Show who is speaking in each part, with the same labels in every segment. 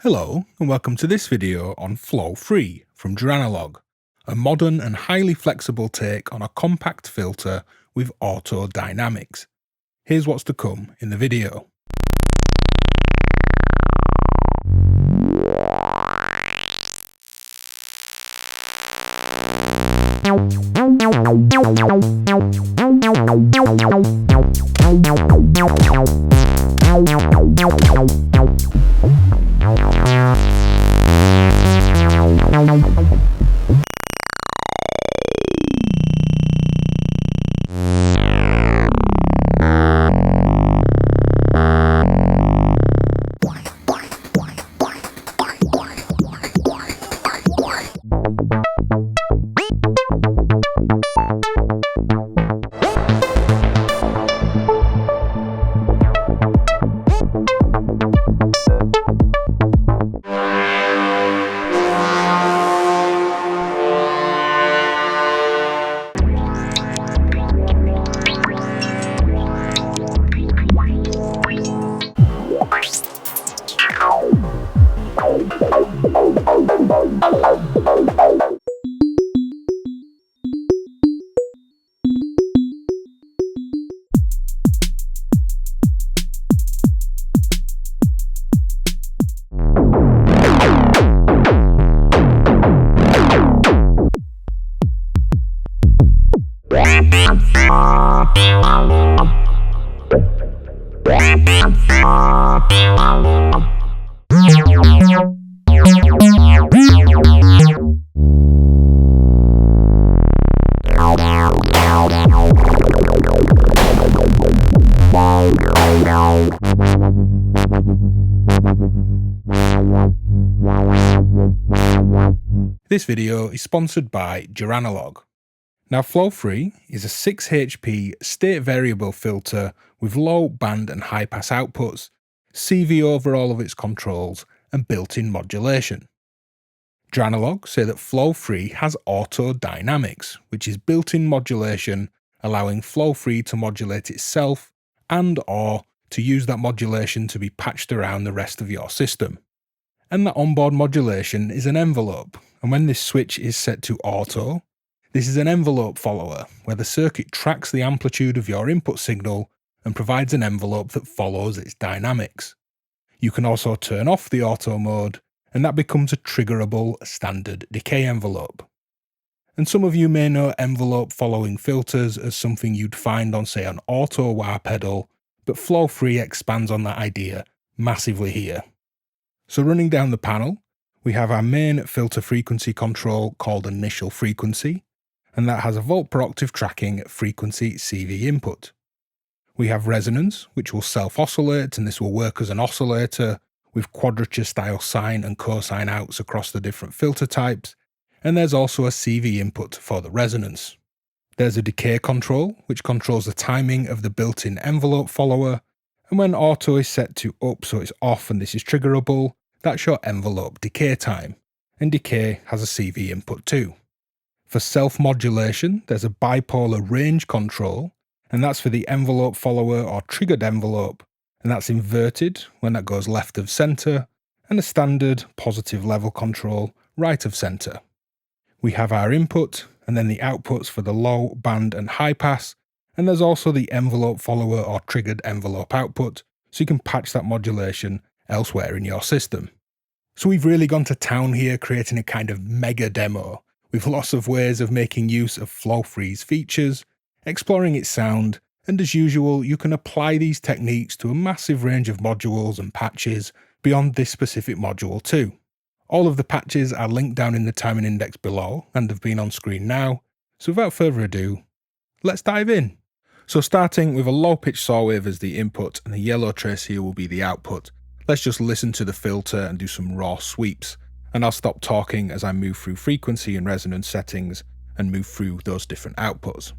Speaker 1: Hello and welcome to this video on Flow Free from Joranalogue, a modern and highly flexible take on a compact filter with auto dynamics. Here's what's to come in the video. This video is sponsored by Joranalogue. Now Flow Free is a 6 HP state variable filter with low band and high pass outputs, CV over all of its controls and built-in modulation. Joranalogue say that Flow Free has auto dynamics, which is built-in modulation allowing Flow Free to modulate itself and or to use that modulation to be patched around the rest of your system. And that onboard modulation is an envelope, and when this switch is set to auto, this is an envelope follower where the circuit tracks the amplitude of your input signal and provides an envelope that follows its dynamics. You can also turn off the auto mode and that becomes a triggerable standard decay envelope. And some of you may know envelope following filters as something you'd find on say an auto wah pedal, but Flow Free expands on that idea massively here. So running down the panel, we have our main filter frequency control called initial frequency, and that has a volt per octave tracking at frequency CV input. We have resonance, which will self-oscillate, and this will work as an oscillator with quadrature style sine and cosine outs across the different filter types, and there's also a CV input for the resonance. There's a decay control, which controls the timing of the built-in envelope follower, and when auto is set to up so it's off and this is triggerable, that's your envelope decay time, and decay has a CV input too. For self-modulation, there's a bipolar range control, and that's for the envelope follower or triggered envelope, and that's inverted when that goes left of center, and a standard positive level control right of center. We have our input, and then the outputs for the low, band and high pass, and there's also the envelope follower or triggered envelope output, so you can patch that modulation elsewhere in your system. So we've really gone to town here creating a kind of mega demo, with lots of ways of making use of Flow Free's features, exploring its sound, and as usual you can apply these techniques to a massive range of modules and patches beyond this specific module too. All of the patches are linked down in the timing index below and have been on screen now, so without further ado, let's dive in. So starting with a low pitch saw wave as the input and the yellow trace here will be the output, let's just listen to the filter and do some raw sweeps, and I'll stop talking as I move through frequency and resonance settings and move through those different outputs.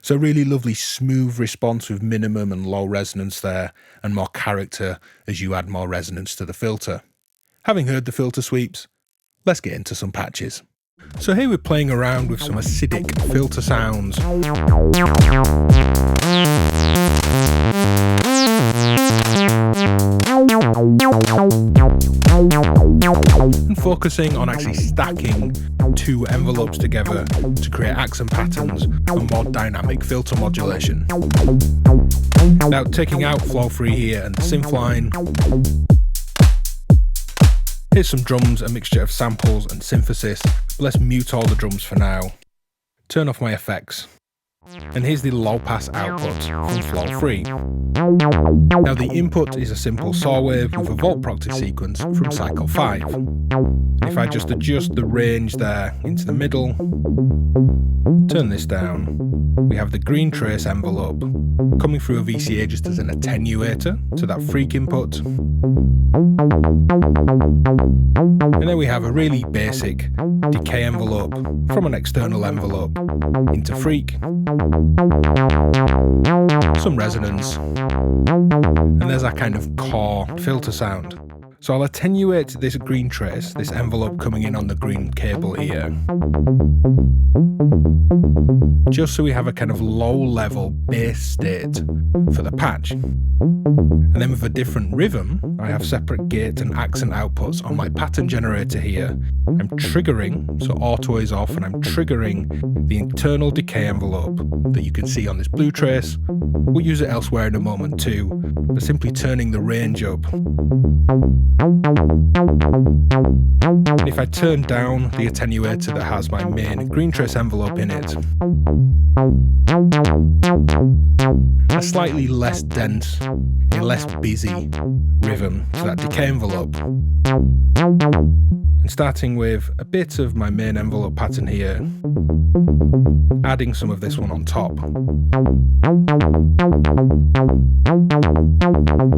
Speaker 1: So really lovely smooth response with minimum and low resonance there, and more character as you add more resonance to the filter. Having heard the filter sweeps, let's get into some patches. So here we're playing around with some acidic filter sounds. And focusing on actually stacking two envelopes together to create accent patterns and more dynamic filter modulation. Now taking out flow 3 here and the synth line. Here's some drums, a mixture of samples and synthesis, but let's mute all the drums for now. Turn off my effects. And here's the low pass output from flow 3. Now the input is a simple saw wave with a volt proctor sequence from cycle 5. If I just adjust the range there into the middle, turn this down, we have the green trace envelope coming through a VCA just as an attenuator to that freak input. And then we have a really basic decay envelope from an external envelope into freak, some resonance, and there's that kind of core filter sound. So I'll attenuate this green trace, this envelope coming in on the green cable here, just so we have a kind of low level bass state for the patch. And then with a different rhythm, I have separate gate and accent outputs on my pattern generator here. I'm triggering, so auto is off, and I'm triggering the internal decay envelope that you can see on this blue trace. We'll use it elsewhere in a moment too, but simply turning the range up. And if I turn down the attenuator that has my main green trace envelope in it, a slightly less dense, a less busy rhythm to that decay envelope. And starting with a bit of my main envelope pattern here, adding some of this one on top.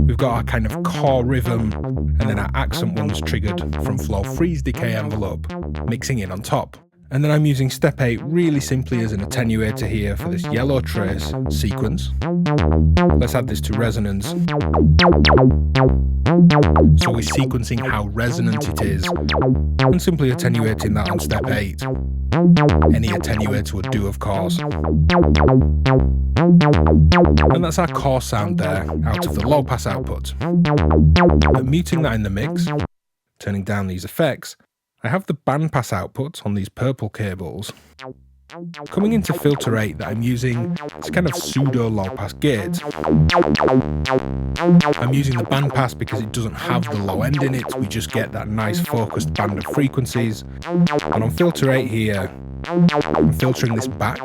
Speaker 1: We've got our kind of core rhythm, and then our accent one's triggered from flow 3's decay envelope, mixing in on top. And then I'm using step 8 really simply as an attenuator here for this yellow trace sequence. Let's add this to resonance. So we're sequencing how resonant it is, and simply attenuating that on step 8. Any attenuator would do, of course. And that's our core sound there, out of the low pass output. But muting that in the mix, turning down these effects, I have the bandpass output on these purple cables coming into filter 8 that I'm using this kind of pseudo low pass gate. I'm using the bandpass because it doesn't have the low end in it, we just get that nice focused band of frequencies. And on filter 8 here, I'm filtering this back.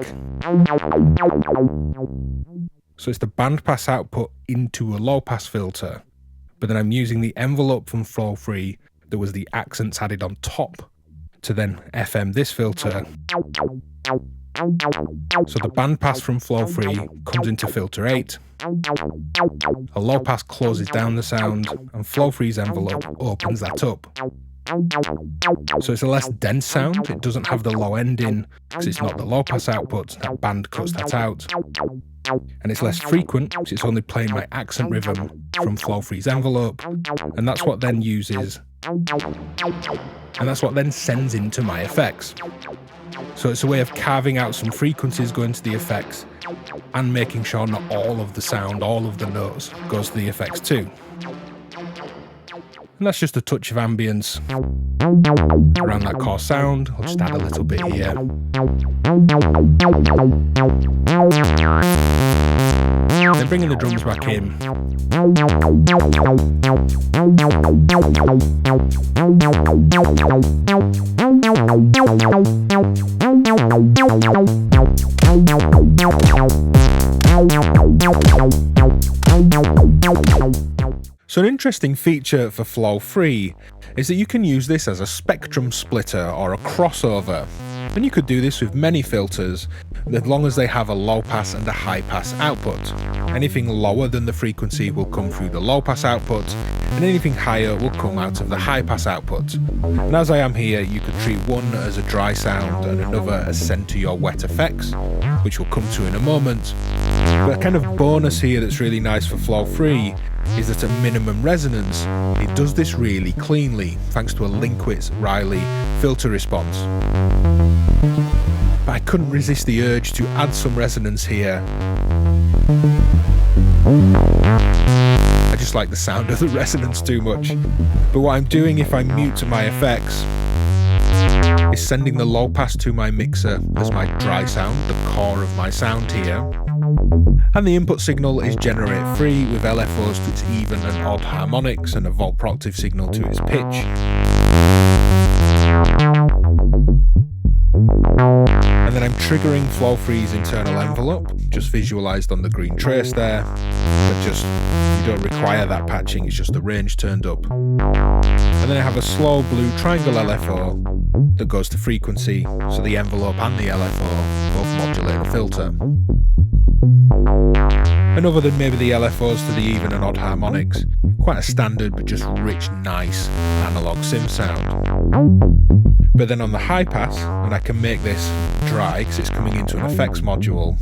Speaker 1: So it's the bandpass output into a low pass filter, but then I'm using the envelope from flow 3 that was the accents added on top to then FM this filter. So the bandpass from flow 3 comes into filter 8. A low pass closes down the sound, and flow 3's envelope opens that up. So it's a less dense sound, it doesn't have the low end in because it's not the low pass output, that band cuts that out. And it's less frequent because it's only playing my accent rhythm from flow 3's envelope, and that's what then sends into my effects. So it's a way of carving out some frequencies going to the effects and making sure not all of the sound, all of the notes goes to the effects too. And that's just a touch of ambience around that core sound. I'll just add a little bit here. Then bringing the drums back in. So an interesting feature for Flow 3 is that you can use this as a spectrum splitter or a crossover. And you could do this with many filters, as long as they have a low pass and a high pass output. Anything lower than the frequency will come through the low pass output, and anything higher will come out of the high pass output. And as I am here, you could treat one as a dry sound and another as send to your wet effects, which we'll come to in a moment. But a kind of bonus here that's really nice for Flow 3 is that at minimum resonance, it does this really cleanly, thanks to a Linkwitz-Riley filter response. But I couldn't resist the urge to add some resonance here. I just like the sound of the resonance too much. But what I'm doing if I mute to my effects is sending the low pass to my mixer as my dry sound, the core of my sound here. And the input signal is generate free with LFOs to its even and odd harmonics and a volt proctive signal to its pitch. And then I'm triggering Flow 3's internal envelope, just visualised on the green trace there, but just, you don't require that patching, it's just the range turned up. And then I have a slow blue triangle LFO that goes to frequency, so the envelope and the LFO both modulate the filter. And other than maybe the LFOs to the even and odd harmonics, quite a standard but just rich, nice analog synth sound. But then on the high pass, and I can make this dry because it's coming into an effects module,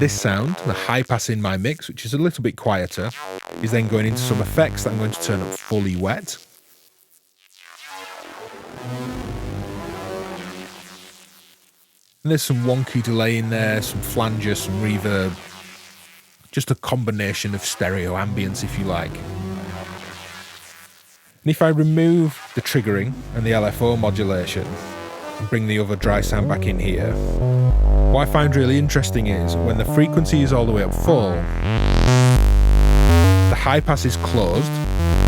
Speaker 1: this sound, the high pass in my mix, which is a little bit quieter, is then going into some effects that I'm going to turn up fully wet. And there's some wonky delay in there, some flanger, some reverb, just a combination of stereo ambience if you like. And if I remove the triggering and the LFO modulation and bring the other dry sound back in here, what I find really interesting is when the frequency is all the way up full, the high pass is closed,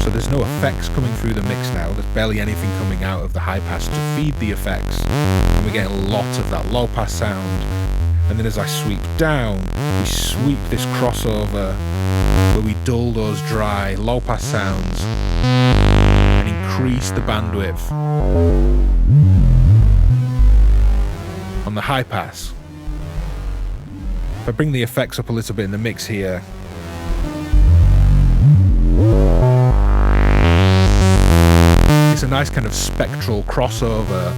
Speaker 1: so there's no effects coming through the mix now, there's barely anything coming out of the high pass to feed the effects, and we get a lot of that low pass sound. And then as I sweep down, we sweep this crossover where we dull those dry low pass sounds and increase the bandwidth on the high pass. If I bring the effects up a little bit in the mix here, it's a nice kind of spectral crossover.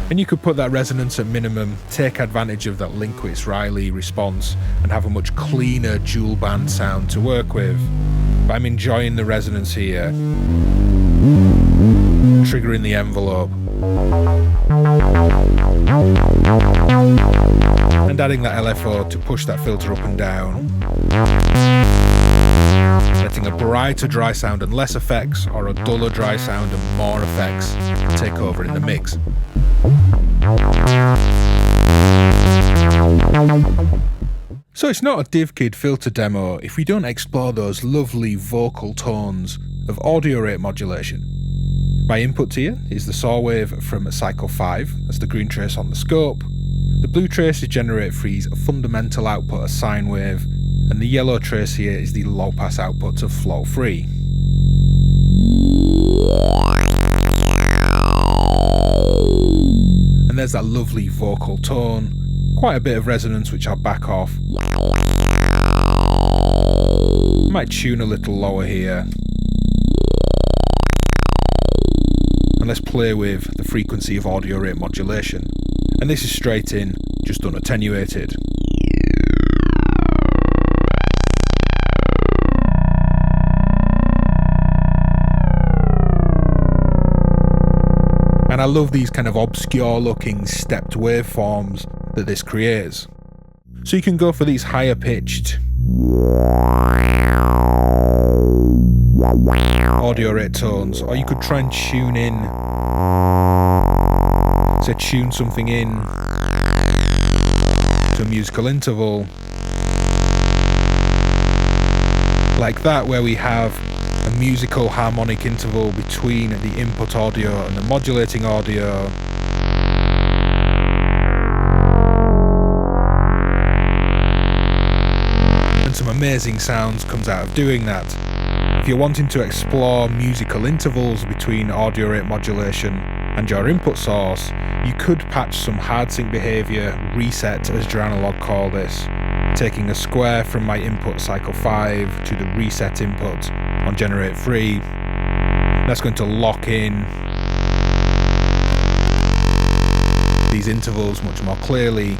Speaker 1: And you could put that resonance at minimum, take advantage of that Linkwitz-Riley response and have a much cleaner dual band sound to work with. But I'm enjoying the resonance here, triggering the envelope, and adding that LFO to push that filter up and down, letting a brighter dry sound and less effects, or a duller dry sound and more effects take over in the mix. So it's not a DivKid filter demo if we don't explore those lovely vocal tones of audio rate modulation. My input here is the saw wave from cycle 5, that's the green trace on the scope. The blue trace is Generate 3's fundamental output, a sine wave, and the yellow trace here is the low pass output of Flow 3. And there's that lovely vocal tone, quite a bit of resonance which I'll back off. I might tune a little lower here. And let's play with the frequency of audio rate modulation. And this is straight in, just unattenuated. And I love these kind of obscure looking stepped waveforms that this creates. So you can go for these higher pitched audio rate tones, or you could try and tune in, say tune something in to a musical interval like that, where we have a musical harmonic interval between the input audio and the modulating audio. And some amazing sounds comes out of doing that. If you're wanting to explore musical intervals between audio rate modulation, and your input source, you could patch some hard sync behavior, reset as Joranalogue call this, taking a square from my input cycle 5 to the reset input on generate 3. That's going to lock in these intervals much more clearly.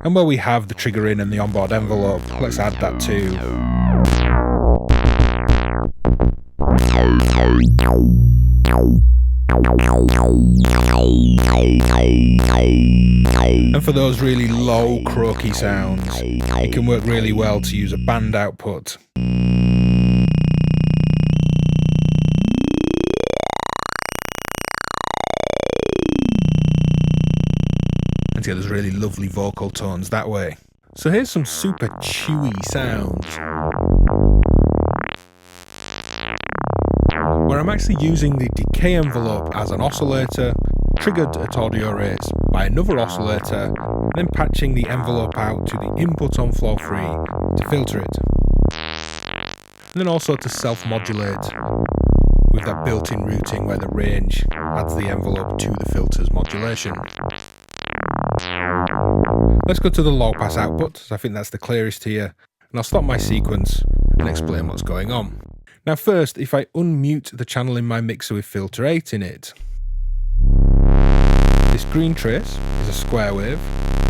Speaker 1: And where we have the trigger in and the onboard envelope, let's add that too. And for those really low croaky sounds, it can work really well to use a band output. And get those really lovely vocal tones that way. So here's some super chewy sounds, where I'm actually using the decay envelope as an oscillator, triggered at audio rates by another oscillator, and then patching the envelope out to the input on flow 3 to filter it. And then also to self-modulate with that built-in routing where the range adds the envelope to the filter's modulation. Let's go to the low pass output, so I think that's the clearest here, and I'll stop my sequence and explain what's going on. Now first, if I unmute the channel in my mixer with filter 8 in it, this green trace is a square wave.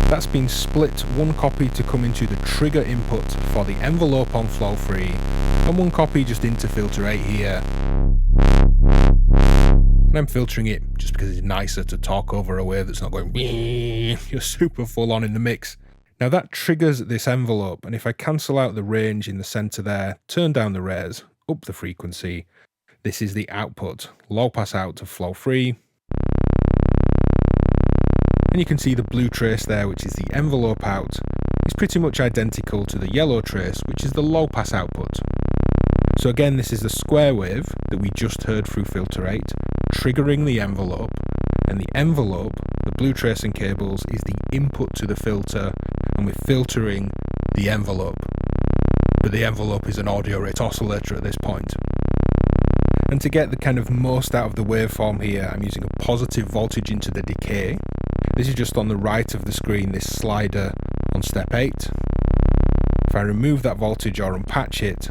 Speaker 1: That's been split, one copy to come into the trigger input for the envelope on flow 3, and one copy just into filter 8 here. And I'm filtering it just because it's nicer to talk over a wave that's not going you're super full on in the mix. Now that triggers this envelope, and if I cancel out the range in the center there, turn down the res, up the frequency, this is the output, low pass out to flow 3. And you can see the blue trace there, which is the envelope out, is pretty much identical to the yellow trace, which is the low pass output. So again, this is the square wave that we just heard through filter 8, triggering the envelope, and the envelope, the blue trace and cables, is the input to the filter, and we're filtering the envelope. But the envelope is an audio rate oscillator at this point. And to get the kind of most out of the waveform here, I'm using a positive voltage into the decay. This is just on the right of the screen, this slider on step 8. If I remove that voltage or unpatch it,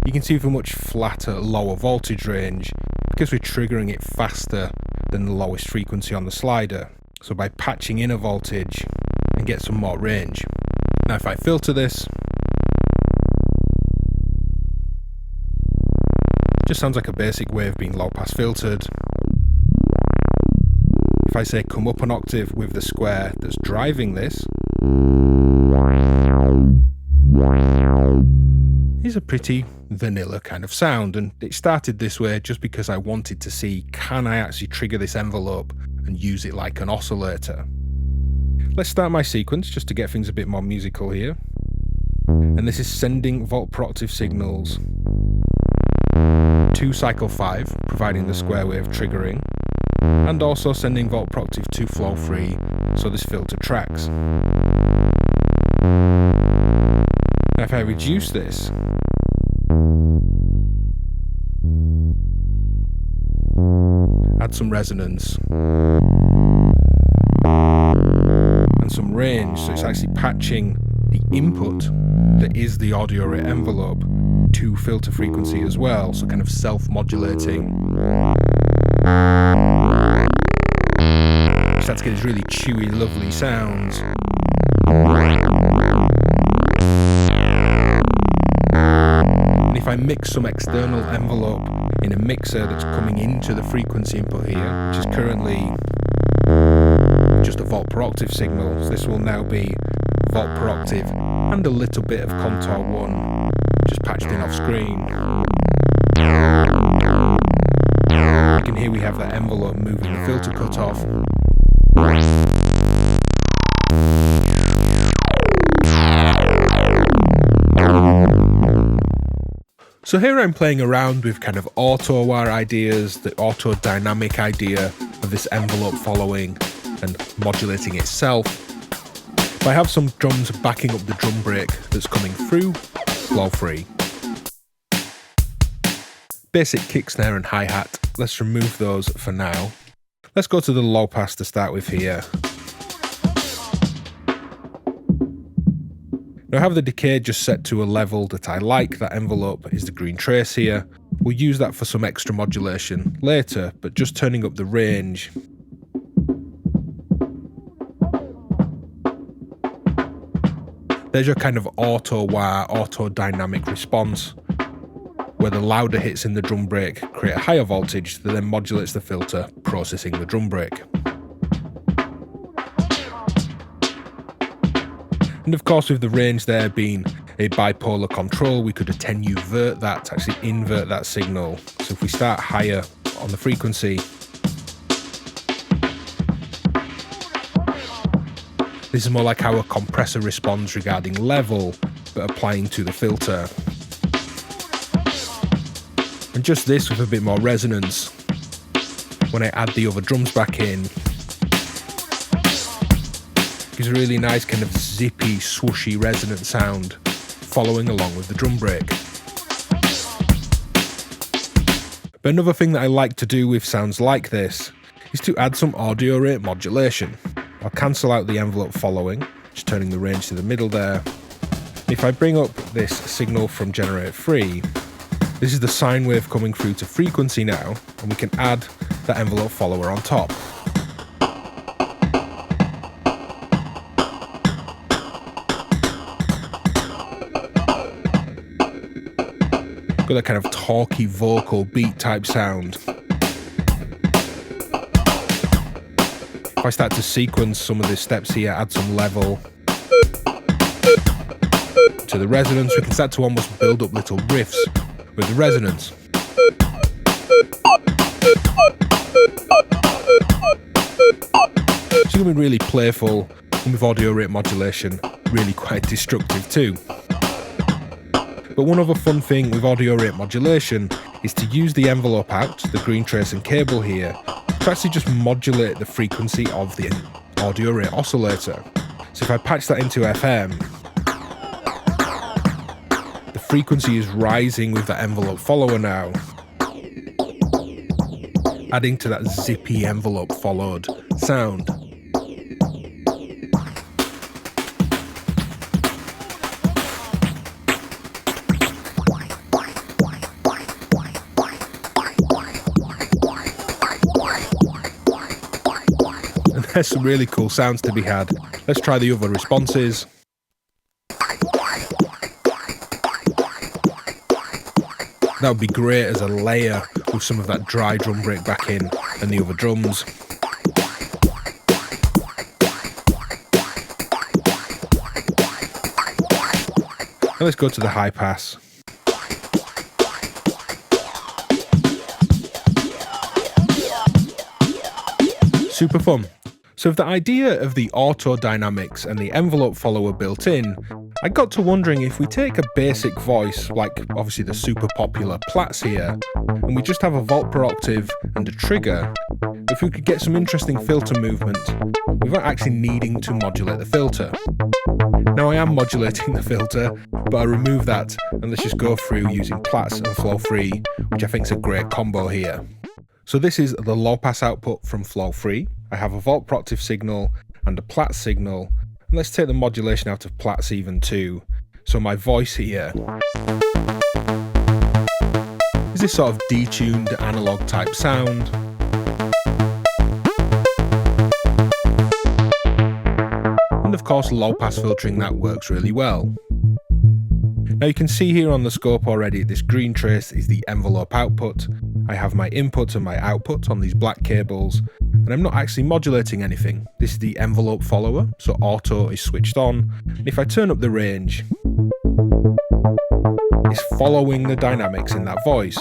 Speaker 1: you can see for much flatter, lower voltage range, because we're triggering it faster than the lowest frequency on the slider. So by patching in a voltage and get some more range. Now if I filter this, it just sounds like a basic wave being low pass filtered. If I say come up an octave with the square that's driving this, is a pretty vanilla kind of sound, and it started this way just because I wanted to see, can I actually trigger this envelope and use it like an oscillator. Let's start my sequence just to get things a bit more musical here, and this is sending volt per octave signals to cycle 5, providing the square wave triggering, and also sending volt per octave to flow 3 so this filter tracks. Now if I reduce this, add some resonance and some range, so it's actually patching the input that is the audio rate envelope to filter frequency as well, so kind of self-modulating. You start to get these really chewy, lovely sounds. And if I mix some external envelope in a mixer that's coming into the frequency input here, which is currently just a volt per octave signal, so this will now be volt per octave and a little bit of contour 1 just patched in off screen. You can hear we have that envelope moving the filter cutoff. So here I'm playing around with kind of auto wire ideas, the auto dynamic idea of this envelope following and modulating itself. But I have some drums backing up the drum break that's coming through flow 3. basic kick, snare and hi-hat. Let's remove those for now. Let's go to the low pass to start with here. Now I have the decay just set to a level that I like. That envelope is the green trace here. We'll use that for some extra modulation later, but just turning up the range. There's your kind of auto-wah, auto-dynamic response, where the louder hits in the drum break create a higher voltage that then modulates the filter, processing the drum break. And of course, with the range there being a bipolar control, we could attenuate that to actually invert that signal. So if we start higher on the frequency, this is more like how a compressor responds regarding level, but applying to the filter. And just this with a bit more resonance. When I add the other drums back in, gives a really nice kind of zippy, swooshy, resonant sound following along with the drum break. But another thing that I like to do with sounds like this is to add some audio rate modulation. I'll cancel out the envelope following, just turning the range to the middle there. If I bring up this signal from generate 3, this is the sine wave coming through to frequency now, and we can add that envelope follower on top. Got that kind of talky vocal beat type sound. If I start to sequence some of the steps here, add some level to the resonance, we can start to almost build up little riffs with the resonance. It's going to be really playful, and with audio rate modulation, really quite destructive too. But one other fun thing with audio rate modulation is to use the envelope out, the green trace and cable here, to actually just modulate the frequency of the audio rate oscillator. So if I patch that into FM, the frequency is rising with the envelope follower now, adding to that zippy envelope followed sound. There's some really cool sounds to be had. Let's try the other responses. That would be great as a layer with some of that dry drum break back in and the other drums. Now let's go to the high pass. Super fun. So with the idea of the auto dynamics and the envelope follower built in, I got to wondering if we take a basic voice, like obviously the super popular Platts here, and we just have a volt per octave and a trigger, if we could get some interesting filter movement without actually needing to modulate the filter. Now I am modulating the filter, but I remove that and let's just go through using Platts and Flow 3, which I think is a great combo here. So this is the low pass output from Flow 3. I have a volt per octave signal and a Platts signal. And let's take the modulation out of Platts even too. So my voice here is this sort of detuned analog type sound. And of course low pass filtering, that works really well. Now you can see here on the scope already, this green trace is the envelope output. I have my input and my output on these black cables, and I'm not actually modulating anything. This is the envelope follower, so auto is switched on. And if I turn up the range, it's following the dynamics in that voice.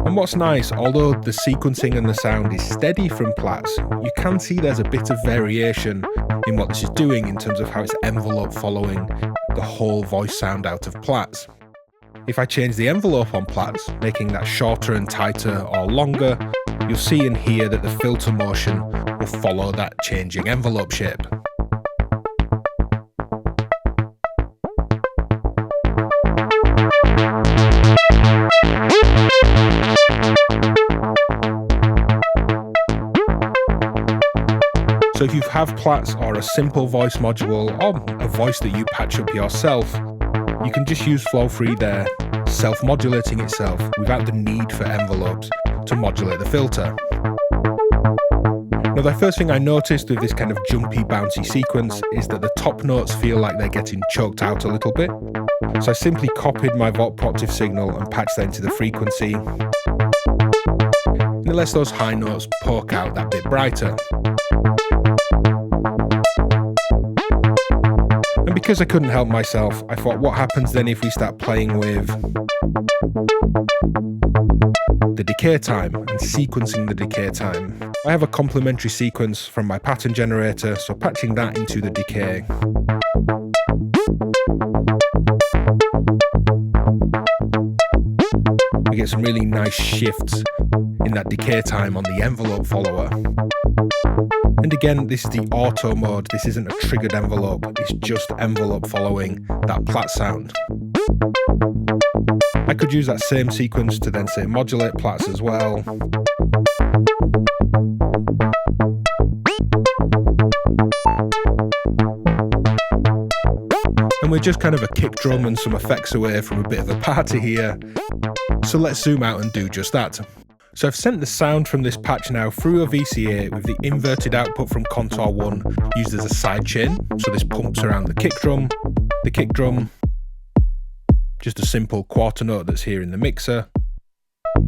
Speaker 1: And what's nice, although the sequencing and the sound is steady from Platts, you can see there's a bit of variation in what this is doing in terms of how it's envelope following the whole voice sound out of Platts. If I change the envelope on Platts, making that shorter and tighter or longer, you'll see and hear that the filter motion will follow that changing envelope shape. So if you have plats or a simple voice module or a voice that you patch up yourself, you can just use Flow3 there, self-modulating itself without the need for envelopes to modulate the filter. Now, the first thing I noticed with this kind of jumpy, bouncy sequence is that the top notes feel like they're getting choked out a little bit. So I simply copied my VOP octave signal and patched that into the frequency. And it lets those high notes poke out that bit brighter. And because I couldn't help myself, I thought, what happens then if we start playing with the decay time and sequencing the decay time? I have a complementary sequence from my pattern generator, so patching that into the decay. We get some really nice shifts in that decay time on the envelope follower. And again, this is the auto mode. This isn't a triggered envelope, it's just envelope following that plat sound. I could use that same sequence to then say modulate plats as well. And we're just kind of a kick drum and some effects away from a bit of a party here. So let's zoom out and do just that. So I've sent the sound from this patch now through a VCA with the inverted output from Contour 1 used as a sidechain. So this pumps around the kick drum, just a simple quarter note that's here in the mixer.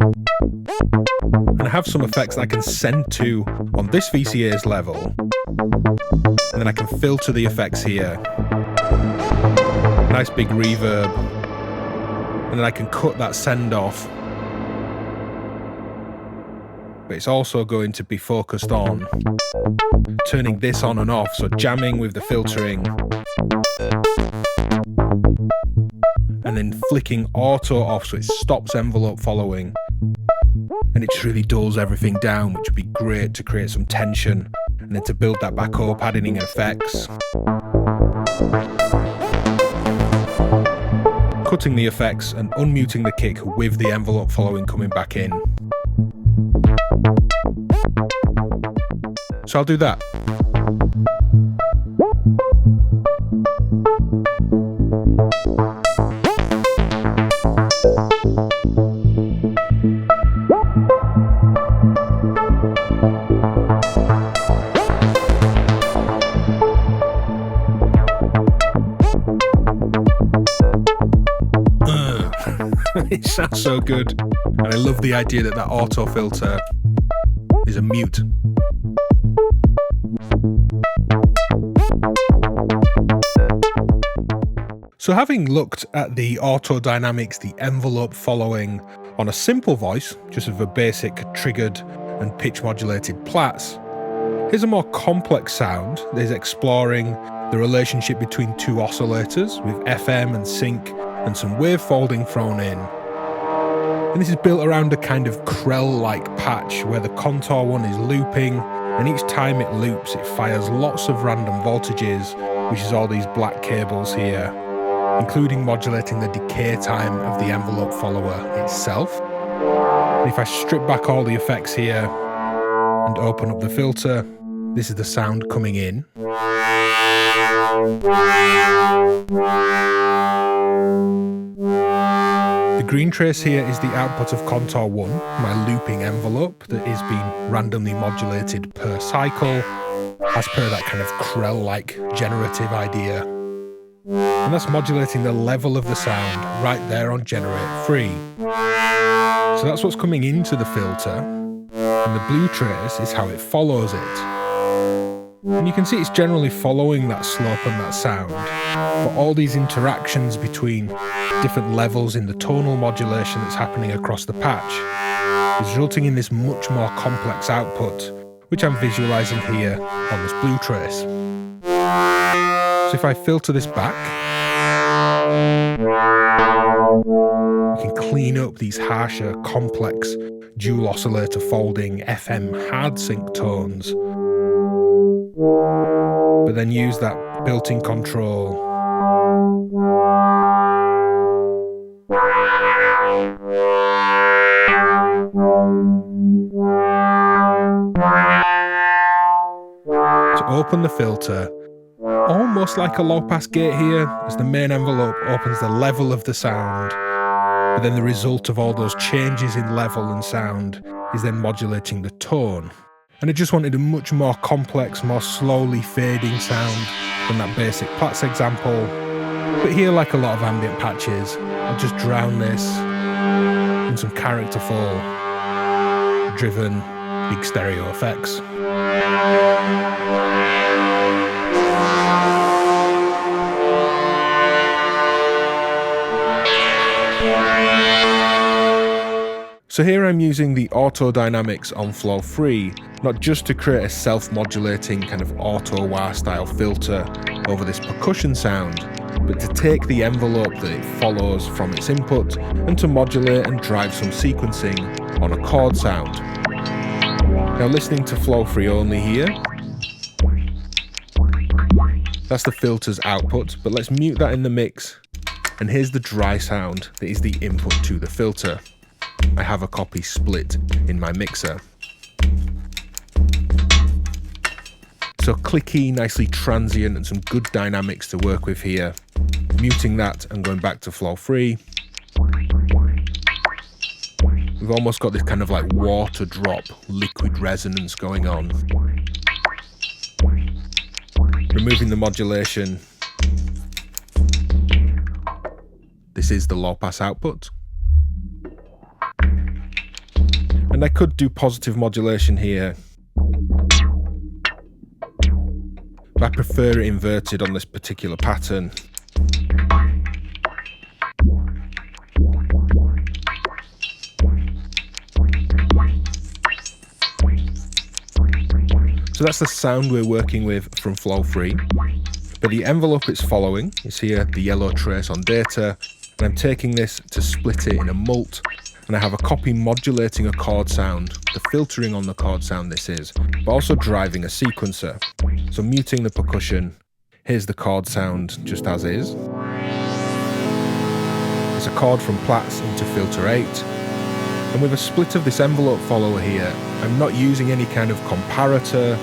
Speaker 1: And I have some effects that I can send to on this VCA's level. And then I can filter the effects here. Nice big reverb. And then I can cut that send off. But it's also going to be focused on turning this on and off, so jamming with the filtering. And then flicking auto off so it stops envelope following. And it just really dulls everything down, which would be great to create some tension. And then to build that back up, adding in effects. Cutting the effects and unmuting the kick with the envelope following coming back in. So I'll do that. It sounds so good, and I love the idea that that auto filter is a mute. So having looked at the auto dynamics, the envelope following on a simple voice, just with a basic triggered and pitch modulated plats, here's a more complex sound that is exploring the relationship between two oscillators with FM and sync and some wave folding thrown in. And this is built around a kind of Krell-like patch where the Contour 1 is looping, and each time it loops it fires lots of random voltages, which is all these black cables here, including modulating the decay time of the envelope follower itself. And if I strip back all the effects here and open up the filter, this is the sound coming in. The green trace here is the output of Contour 1, my looping envelope that is being randomly modulated per cycle, as per that kind of Krell-like generative idea. And that's modulating the level of the sound right there on Generate 3. So that's what's coming into the filter, and the blue trace is how it follows it. And you can see it's generally following that slope and that sound, but all these interactions between different levels in the tonal modulation that's happening across the patch is resulting in this much more complex output, which I'm visualizing here on this blue trace. So if I filter this back, we can clean up these harsher, complex dual oscillator folding FM hard sync tones, but then use that built-in control to open the filter, almost like a low pass gate here, as the main envelope opens the level of the sound, but then the result of all those changes in level and sound is then modulating the tone. And I just wanted a much more complex, more slowly fading sound than that basic Platts example. But here, like a lot of ambient patches, I'll just drown this in some characterful, driven, big stereo effects. So here I'm using the auto dynamics on Flow 3, not just to create a self-modulating kind of auto-wah style filter over this percussion sound, but to take the envelope that it follows from its input and to modulate and drive some sequencing on a chord sound. Now listening to Flow 3 only here, that's the filter's output, but let's mute that in the mix, and here's the dry sound that is the input to the filter. I have a copy split in my mixer. So clicky, nicely transient, and some good dynamics to work with here. Muting that and going back to Flow 3. We've almost got this kind of like water drop, liquid resonance going on. Removing the modulation. This is the low pass output. And I could do positive modulation here, but I prefer it inverted on this particular pattern. So that's the sound we're working with from Flow 3, but the envelope it's following is here, the yellow trace on data, and I'm taking this to split it in a mult. And I have a copy modulating a chord sound, the filtering on the chord sound this is, but also driving a sequencer. So muting the percussion, here's the chord sound just as is. It's a chord from Platts into filter 8. And with a split of this envelope follower here, I'm not using any kind of comparator,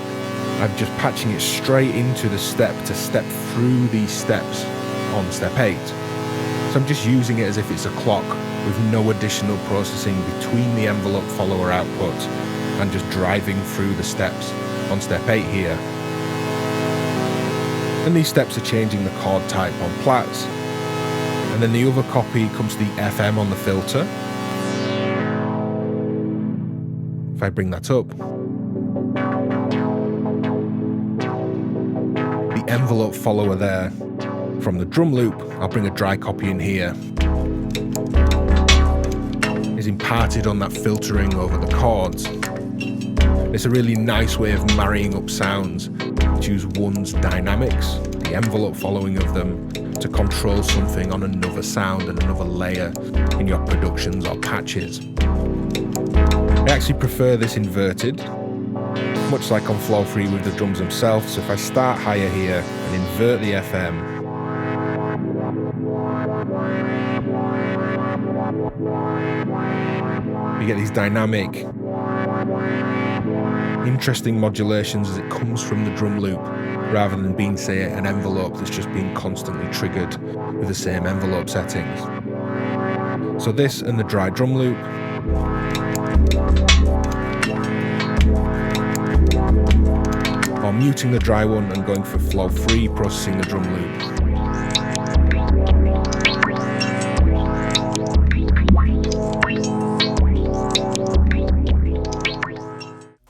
Speaker 1: I'm just patching it straight into the step to step through these steps on step 8. So I'm just using it as if it's a clock, with no additional processing between the envelope follower output and just driving through the steps on step 8 here. And these steps are changing the chord type on Platts. And then the other copy comes to the FM on the filter. If I bring that up, the envelope follower there from the drum loop, I'll bring a dry copy in here, is imparted on that filtering over the chords. It's a really nice way of marrying up sounds to use one's dynamics, the envelope following of them, to control something on another sound and another layer in your productions or patches. I actually prefer this inverted, much like on Flow 3 with the drums themselves. So if I start higher here and invert the FM, you get these dynamic, interesting modulations as it comes from the drum loop, rather than being, say, an envelope that's just being constantly triggered with the same envelope settings. So this and the dry drum loop. Or muting the dry one and going for Flow 3, processing the drum loop.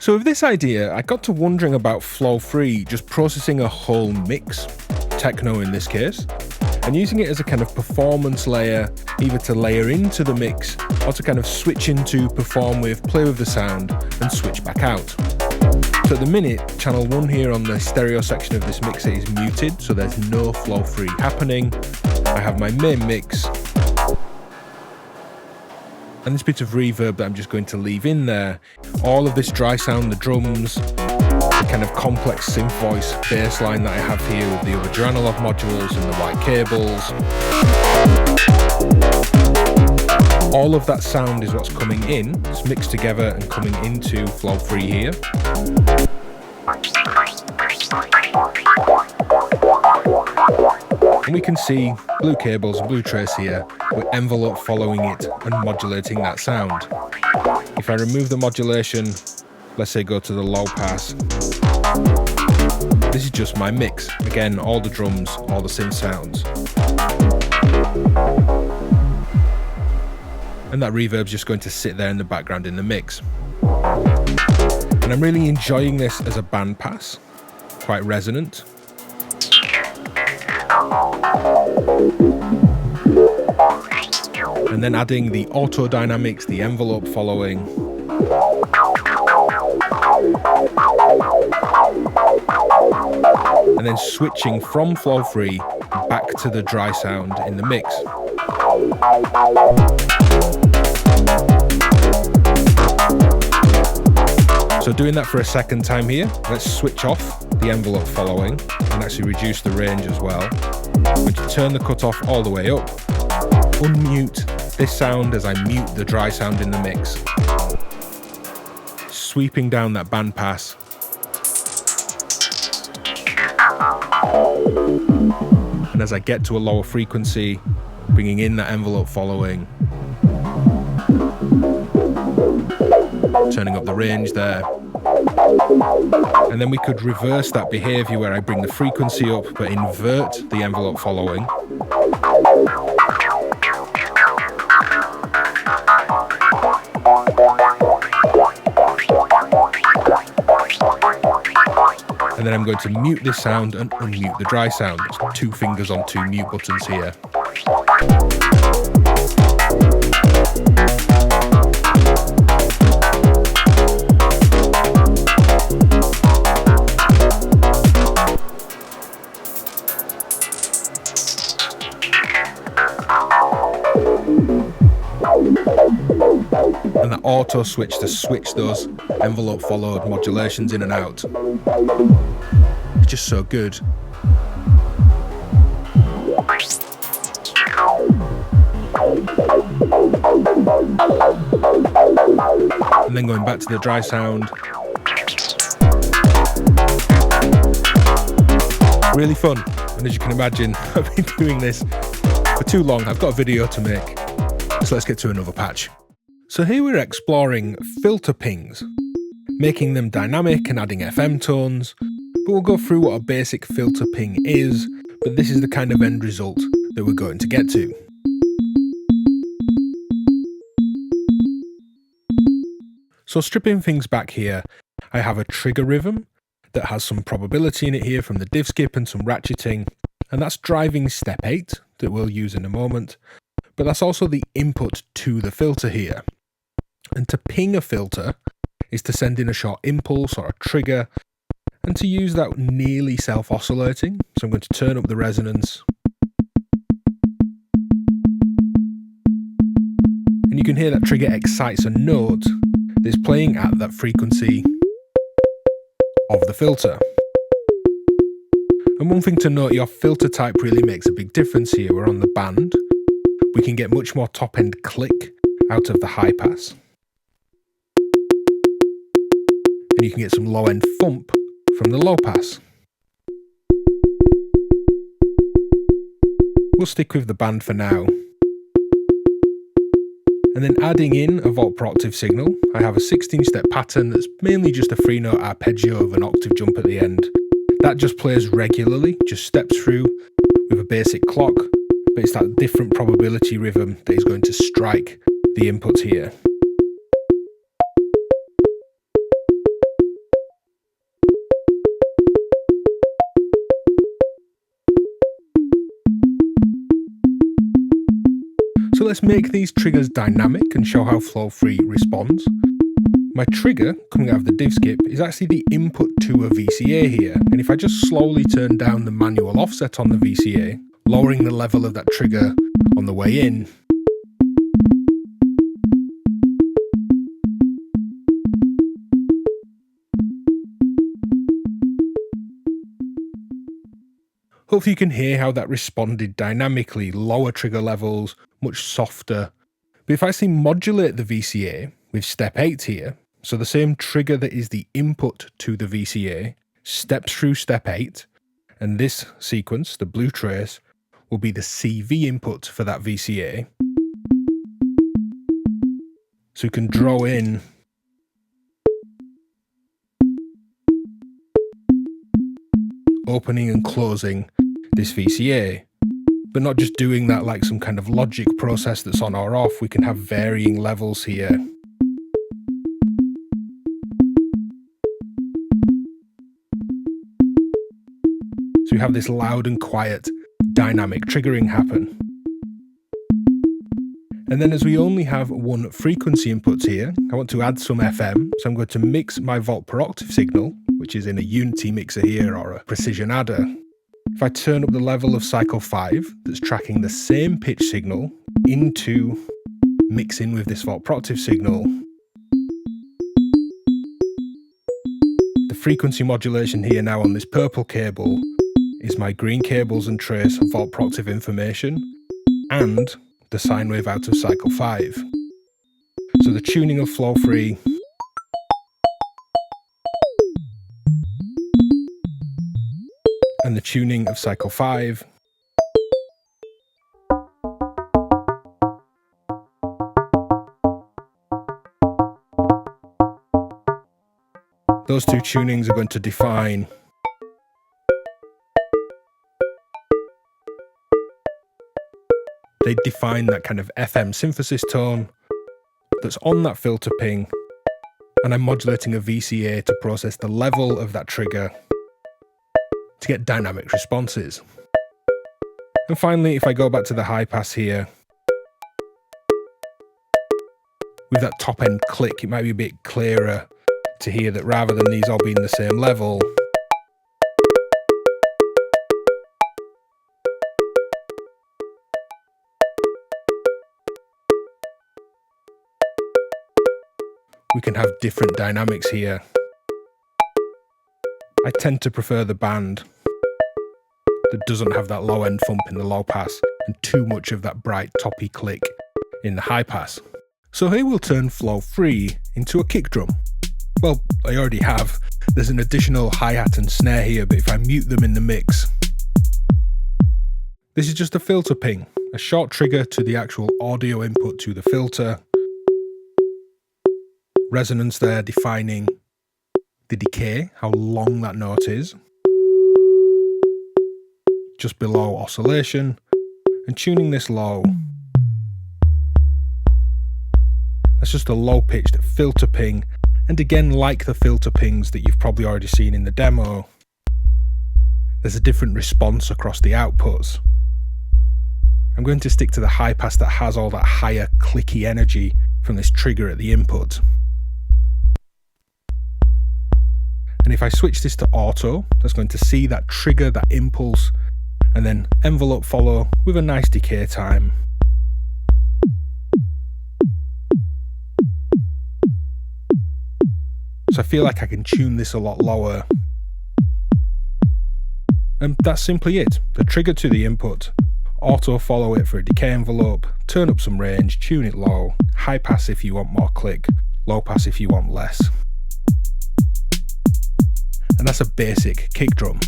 Speaker 1: So with this idea, I got to wondering about Flow 3 just processing a whole mix, techno in this case, and using it as a kind of performance layer, either to layer into the mix or to kind of switch into, perform with, play with the sound and switch back out. So at the minute, channel 1 here on the stereo section of this mixer is muted, so there's no Flow 3 happening. I have my main mix and this bit of reverb that I'm just going to leave in there. All of this dry sound, the drums, the kind of complex synth voice bass line that I have here with the other Joranalogue modules and the white cables. All of that sound is what's coming in, it's mixed together and coming into Flow 3 here. And we can see blue cables, blue trace here, with envelope following it and modulating that sound. If I remove the modulation, let's say go to the low pass, this is just my mix. Again, all the drums, all the synth sounds. And that reverb's just going to sit there in the background in the mix. And I'm really enjoying this as a band pass, quite resonant. And then adding the auto dynamics, the envelope following. And then switching from flow free back to the dry sound in the mix. So doing that for a second time here, let's switch off the envelope following and actually reduce the range as well. I'm going to turn the cutoff all the way up, unmute this sound as I mute the dry sound in the mix. Sweeping down that band pass. And as I get to a lower frequency, bringing in that envelope following. Turning up the range there. And then we could reverse that behavior where I bring the frequency up but invert the envelope following. And then I'm going to mute this sound and unmute the dry sound. It's 2 fingers on 2 mute buttons here. And that auto switch to switch those envelope followed modulations in and out. It's just so good. And then going back to the dry sound. Really fun. And as you can imagine, I've been doing this for too long. I've got a video to make. So let's get to another patch. So here we're exploring filter pings, making them dynamic and adding FM tones, but we'll go through what a basic filter ping is, but this is the kind of end result that we're going to get to. So stripping things back here, I have a trigger rhythm that has some probability in it here from the div skip and some ratcheting, and that's driving step 8 that we'll use in a moment, but that's also the input to the filter here. And to ping a filter is to send in a short impulse or a trigger, and to use that nearly self-oscillating. So I'm going to turn up the resonance. And you can hear that trigger excites a note that's playing at that frequency of the filter. And one thing to note, your filter type really makes a big difference here. We're on the band. We can get much more top-end click out of the high pass. And you can get some low-end thump from the low pass. We'll stick with the band for now. And then adding in a volt per octave signal, I have a 16-step pattern that's mainly just a 3-note arpeggio of an octave jump at the end. That just plays regularly, just steps through with a basic clock, but it's that different probability rhythm that is going to strike the inputs here. So let's make these triggers dynamic and show how flow free responds. My trigger coming out of the div skip is actually the input to a VCA here, and if I just slowly turn down the manual offset on the VCA, lowering the level of that trigger on the way in, hopefully you can hear how that responded dynamically, lower trigger levels, much softer. But if I actually modulate the VCA with step 8 here, so the same trigger that is the input to the VCA steps through step 8, and this sequence, the blue trace, will be the CV input for that VCA. So we can draw in opening and closing this VCA, but not just doing that like some kind of logic process that's on or off. We can have varying levels here. So we have this loud and quiet dynamic triggering happen. And then as we only have one frequency input here, I want to add some FM. So I'm going to mix my volt per octave signal, which is in a unity mixer here or a precision adder. If I turn up the level of cycle 5 that's tracking the same pitch signal into mixing with this volt per octave signal, the frequency modulation here now on this purple cable is my green cables and trace volt per octave information and the sine wave out of cycle 5. So the tuning of flow free and the tuning of cycle 5 those two tunings are going to define that kind of FM synthesis tone that's on that filter ping, and I'm modulating a VCA to process the level of that trigger to get dynamic responses. And finally, if I go back to the high pass here, with that top end click, it might be a bit clearer to hear that rather than these all being the same level, we can have different dynamics here. I tend to prefer the band that doesn't have that low end thump in the low pass and too much of that bright toppy click in the high pass. So here we'll turn flow 3 into a kick drum. Well, I already have. There's an additional hi-hat and snare here, but if I mute them in the mix, this is just a filter ping, a short trigger to the actual audio input to the filter. Resonance there defining the decay, how long that note is. Just below oscillation, and tuning this low. That's just a low pitched filter ping, and again, like the filter pings that you've probably already seen in the demo, there's a different response across the outputs. I'm going to stick to the high pass that has all that higher clicky energy from this trigger at the input. And if I switch this to auto, that's going to see that trigger, that impulse, and then envelope follow with a nice decay time. So I feel like I can tune this a lot lower. And that's simply it. The trigger to the input, auto follow it for a decay envelope, turn up some range, tune it low, high pass if you want more click, low pass if you want less. And that's a basic kick drum.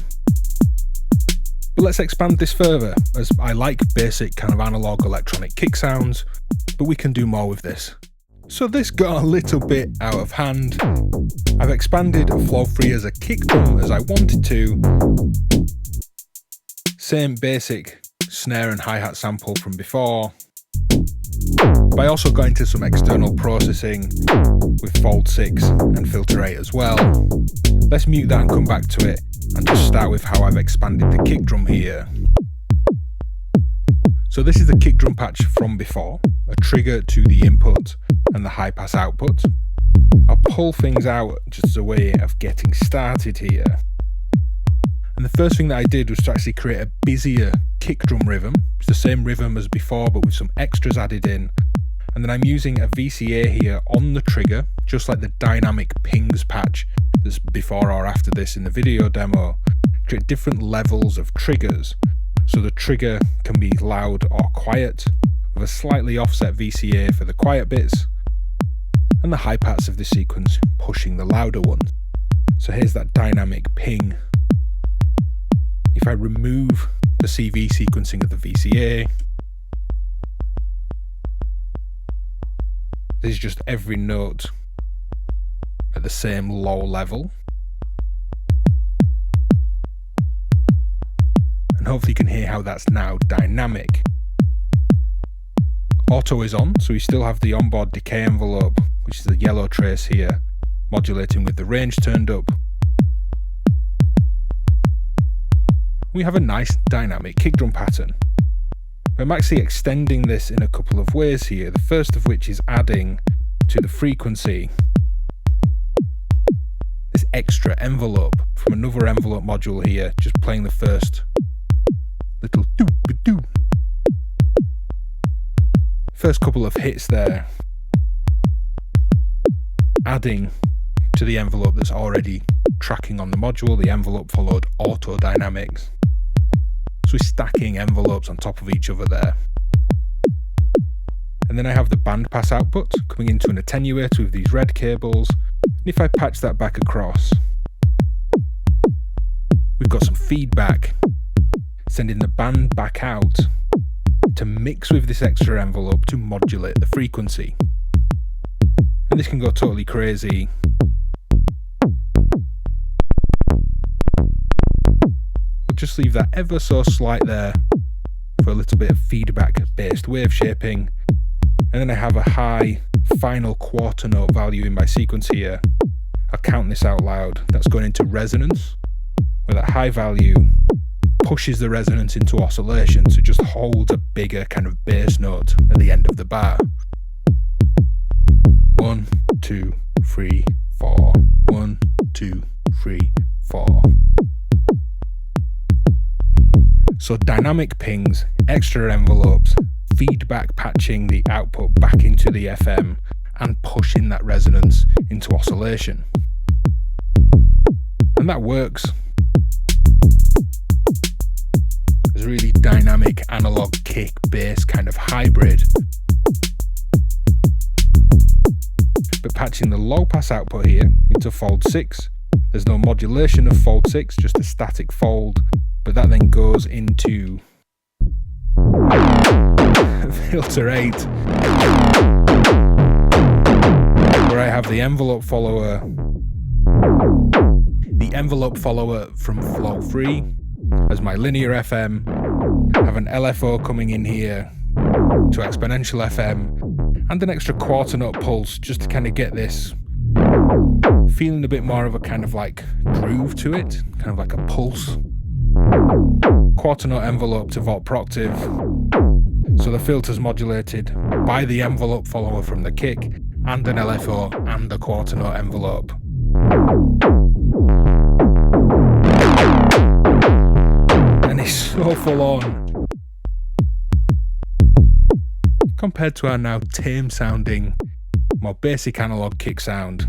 Speaker 1: But let's expand this further, as I like basic kind of analog electronic kick sounds, but we can do more with this. So this got a little bit out of hand. I've expanded flow 3 as a kick drum as I wanted to. Same basic snare and hi-hat sample from before. But I also got into some external processing with Fold 6 and Filter 8 as well. Let's mute that and come back to it, and just start with how I've expanded the kick drum here. So this is the kick drum patch from before, a trigger to the input and the high pass output. I'll pull things out just as a way of getting started here. And the first thing that I did was to actually create a busier kick drum rhythm. It's the same rhythm as before, but with some extras added in. And then I'm using a VCA here on the trigger, just like the dynamic pings patch that's before or after this in the video demo, create different levels of triggers. So the trigger can be loud or quiet, with a slightly offset VCA for the quiet bits, and the high pass of the sequence pushing the louder ones. So here's that dynamic ping. If I remove the CV sequencing of the VCA. This is just every note at the same low level. And hopefully you can hear how that's now dynamic. Auto is on, so we still have the onboard decay envelope, which is the yellow trace here, modulating with the range turned up. We have a nice dynamic kick drum pattern. I'm actually extending this in a couple of ways here, the first of which is adding to the frequency this extra envelope from another envelope module here, just playing the first little doo-ba-doo. First couple of hits there, adding to the envelope that's already tracking on the module, the envelope followed auto dynamics. So we're stacking envelopes on top of each other there. And then I have the bandpass output coming into an attenuator with these red cables. And if I patch that back across, we've got some feedback, sending the band back out to mix with this extra envelope to modulate the frequency. And this can go totally crazy. We'll just leave that ever so slight there for a little bit of feedback based wave shaping. And then I have a high final quarter note value in my sequence here. I'll count this out loud. That's going into resonance, where that high value pushes the resonance into oscillation, so it just holds a bigger kind of bass note at the end of the bar. 1, 2, 3, 4. 1, 2, 3, 4. So dynamic pings, extra envelopes, feedback patching the output back into the FM and pushing that resonance into oscillation. And that works. It's a really dynamic analog kick bass kind of hybrid. But patching the low pass output here into fold 6, there's no modulation of fold 6, just a static fold, but that then goes into filter 8, where I have the envelope follower from flow 3 as my linear FM, have an LFO coming in here to exponential FM, and an extra quarter note pulse just to kind of get this feeling a bit more of a kind of like groove to it, kind of like a pulse. Quarter note envelope to volt per octave, so the filter's modulated by the envelope follower from the kick and an LFO and the quarter note envelope. And it's so full on compared to our now tame sounding, more basic analog kick sound.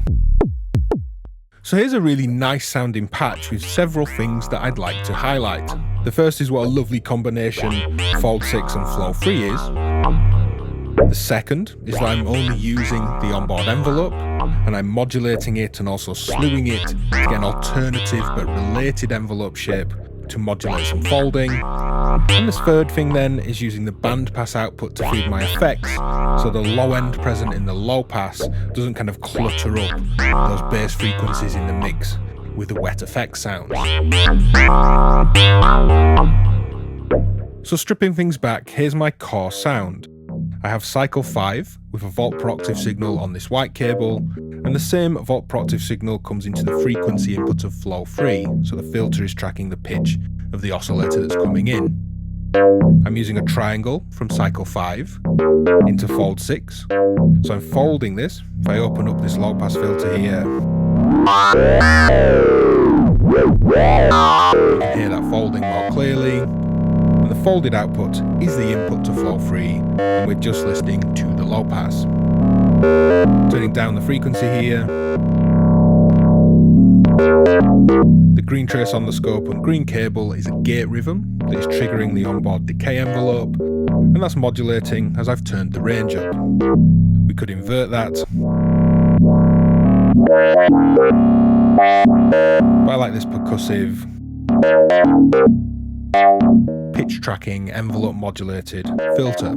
Speaker 1: So here's a really nice sounding patch with several things that I'd like to highlight. The first is what a lovely combination fold 6 and flow 3 is. The second is that I'm only using the onboard envelope and I'm modulating it and also slewing it to get an alternative but related envelope shape to modulate some folding. And the third thing then is using the bandpass output to feed my effects, so the low end present in the low pass doesn't kind of clutter up those bass frequencies in the mix with the wet effect sound. So stripping things back, here's my core sound. I have cycle 5 with a volt per octave signal on this white cable, and the same volt per octave signal comes into the frequency input of flow 3, so the filter is tracking the pitch of the oscillator that's coming in. I'm using a triangle from cycle 5 into fold 6, so I'm folding this. If I open up this low pass filter here, you can hear that folding more clearly. And the folded output is the input to flow 3, and we're just listening to the low pass. Turning down the frequency here. The green trace on the scope and green cable is a gate rhythm that is triggering the onboard decay envelope, and that's modulating as I've turned the range up. We could invert that, but I like this percussive. pitch tracking envelope modulated filter.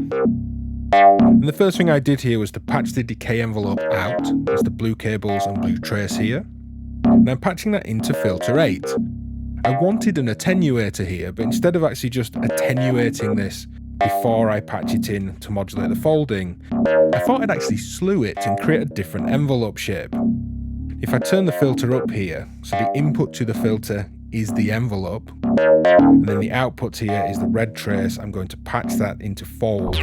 Speaker 1: And the first thing I did here was to patch the decay envelope out. There's the blue cables and blue trace here. And I'm patching that into filter 8. I wanted an attenuator here, but instead of actually just attenuating this before I patch it in to modulate the folding, I thought I'd actually slew it and create a different envelope shape. If I turn the filter up here, so the input to the filter is the envelope, and then the output here is the red trace, I'm going to patch that into fold.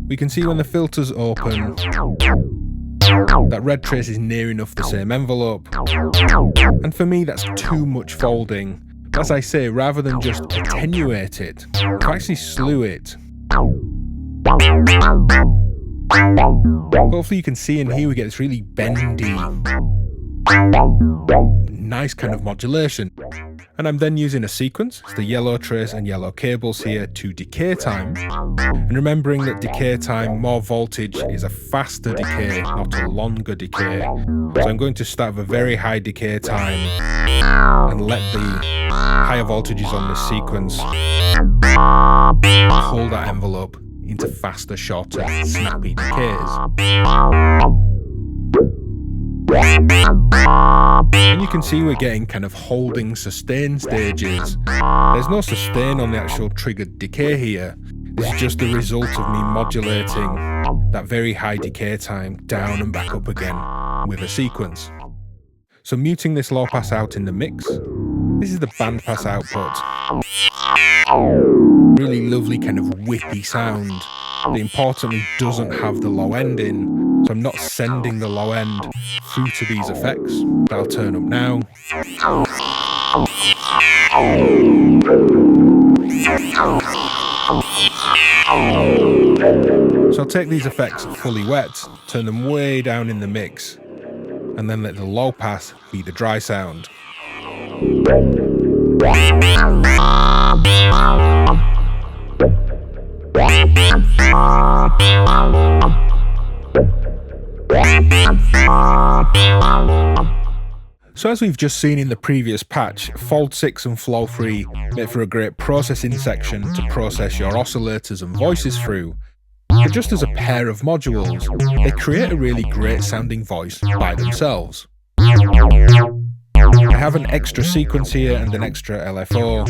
Speaker 1: We can see when the filter's open, that red trace is near enough the same envelope, and for me that's too much folding. But as I say, rather than just attenuate it, if I actually slew it, hopefully you can see in here we get this really bendy, nice kind of modulation. And I'm then using a sequence, it's the yellow trace and yellow cables here, to decay time. And remembering that decay time, more voltage, is a faster decay, not a longer decay. So I'm going to start with a very high decay time and let the higher voltages on this sequence pull that envelope into faster, shorter, snappy decays. And you can see we're getting kind of holding sustain stages. There's no sustain on the actual triggered decay here. This is just the result of me modulating that very high decay time down and back up again with a sequence. So muting this low pass out in the mix. This is the band pass output. Really lovely kind of whippy sound that importantly doesn't have the low end in. So I'm not sending the low end through to these effects. That'll turn up now. So I'll take these effects fully wet, turn them way down in the mix, and then let the low pass be the dry sound. So as we've just seen in the previous patch, Fold 6 and Flow 3 make for a great processing section to process your oscillators and voices through. But just as a pair of modules, they create a really great sounding voice by themselves. I have an extra sequence here and an extra LFO.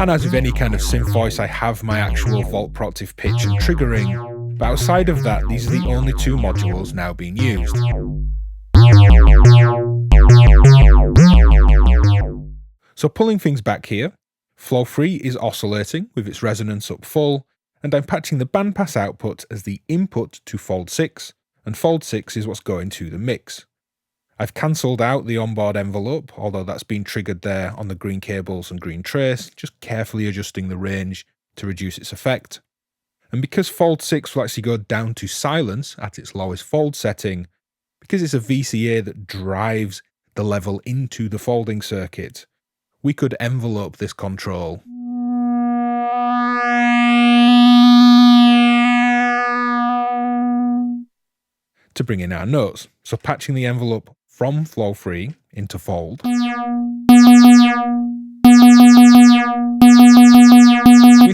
Speaker 1: And as with any kind of synth voice, I have my actual volt-proctive pitch and triggering. But outside of that, these are the only two modules now being used. So pulling things back here, Flow 3 is oscillating with its resonance up full, and I'm patching the bandpass output as the input to Fold 6, and Fold 6 is what's going to the mix. I've cancelled out the onboard envelope, although that's been triggered there on the green cables and green trace, just carefully adjusting the range to reduce its effect. And because Fold 6 will actually go down to silence at its lowest fold setting, because it's a VCA that drives the level into the folding circuit, we could envelope this control to bring in our notes. So patching the envelope from Flow 3 into Fold, we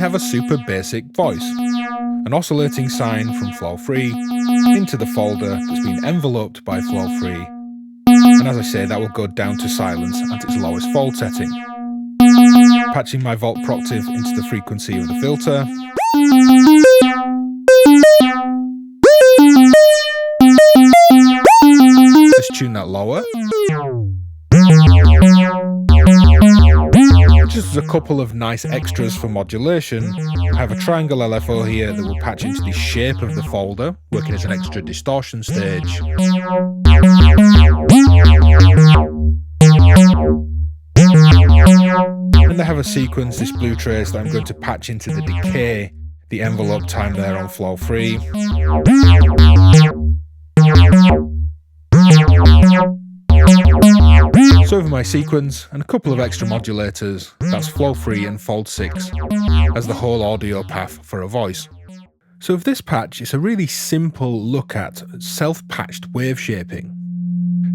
Speaker 1: have a super basic voice. An oscillating sine from Flow 3 into the folder that's been enveloped by Flow 3, and as I say, that will go down to silence at its lowest fold setting. Patching my volt-proctive into the frequency of the filter. Let's tune that lower. Just as a couple of nice extras for modulation, I have a triangle LFO here that will patch into the shape of the folder, working as an extra distortion stage. And I have a sequence, this blue trace, that I'm going to patch into the decay, the envelope time there on Flow 3. So over my sequence and a couple of extra modulators, that's Flow 3 and Fold 6 as the whole audio path for a voice. So with this patch, it's a really simple look at self-patched wave shaping.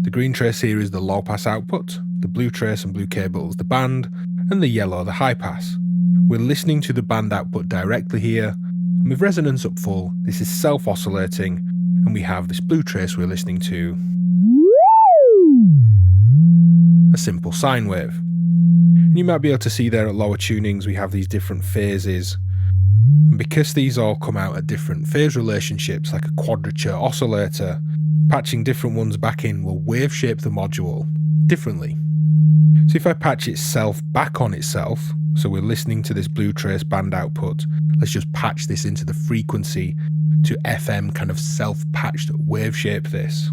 Speaker 1: The green trace here is the low pass output, the blue trace and blue cables, the band, and the yellow, the high pass. We're listening to the band output directly here, and with resonance up full, this is self-oscillating, and we have this blue trace we're listening to, a simple sine wave. And you might be able to see there at lower tunings we have these different phases, and because these all come out at different phase relationships, like a quadrature oscillator, patching different ones back in will wave shape the module differently. So if I patch itself back on itself, so we're listening to this blue trace band output, let's just patch this into the frequency to FM, kind of self-patched wave shape this.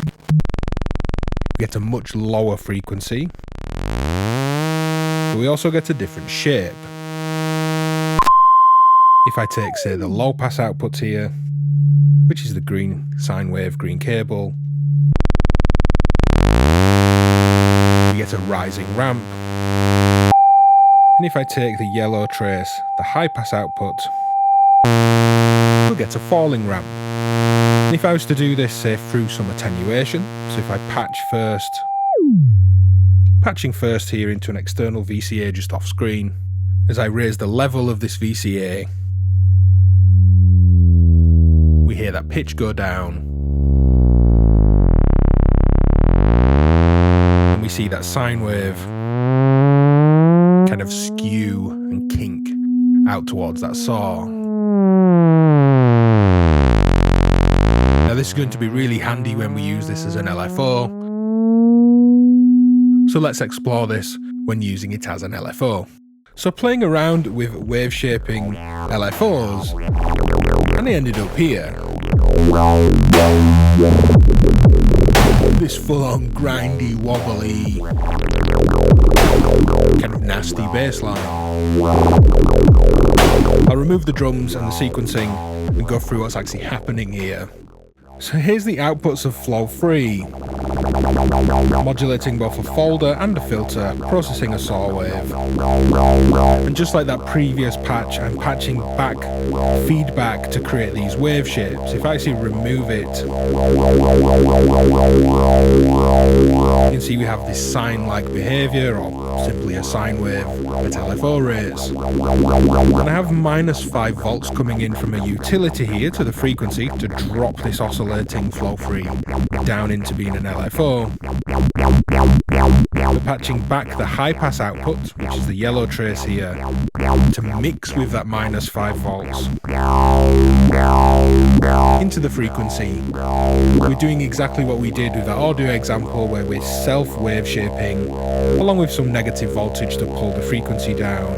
Speaker 1: We get a much lower frequency, but we also get a different shape. If I take, say, the low pass outputs here, which is the green sine wave, green cable, we get a rising ramp. And if I take the yellow trace, the high pass output, we'll get a falling ramp. And if I was to do this, say, through some attenuation, so if I patching first here into an external VCA just off screen, as I raise the level of this VCA, we hear that pitch go down, and we see that sine wave kind of skew and kink out towards that saw. Now this is going to be really handy when we use this as an LFO, so let's explore this when using it as an LFO. So playing around with wave shaping LFOs, and I ended up here. This full-on grindy, wobbly, kind of nasty bass line. I'll remove the drums and the sequencing and go through what's actually happening here. So here's the outputs of Flow 3. Modulating both a folder and a filter, processing a saw wave. And just like that previous patch, I'm patching back feedback to create these wave shapes. If I actually remove it, you can see we have this sine-like behavior, or simply a sine wave at LFO rates. And I have -5 volts coming in from a utility here to the frequency to drop this oscillating Flow 3 down into being an LFO. We're patching back the high pass output, which is the yellow trace here, to mix with that -5 volts into the frequency. We're doing exactly what we did with that audio example, where we're self-wave shaping along with some negative voltage to pull the frequency down.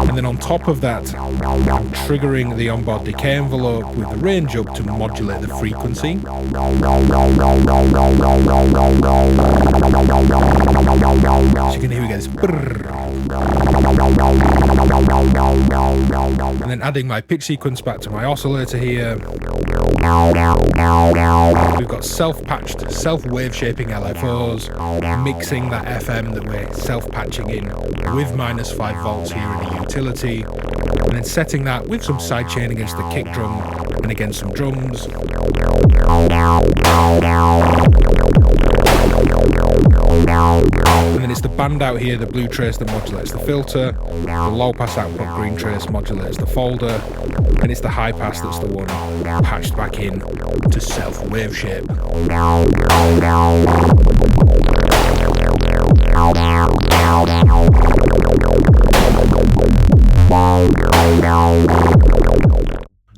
Speaker 1: And then on top of that, I'm triggering the onboard decay envelope with the range up to modulate the frequency. So you can hear we get this brrr. And then adding my pitch sequence back to my oscillator here. We've got self-patched, self-wave shaping LFOs, mixing that FM that we're self-patching in with -5 volts here in the utility, and then setting that with some sidechain against the kick drum and against some drums. And then it's the band out here, the blue trace that modulates the filter, the low pass output green trace modulates the folder, and it's the high pass that's the one patched back in to self wave shape.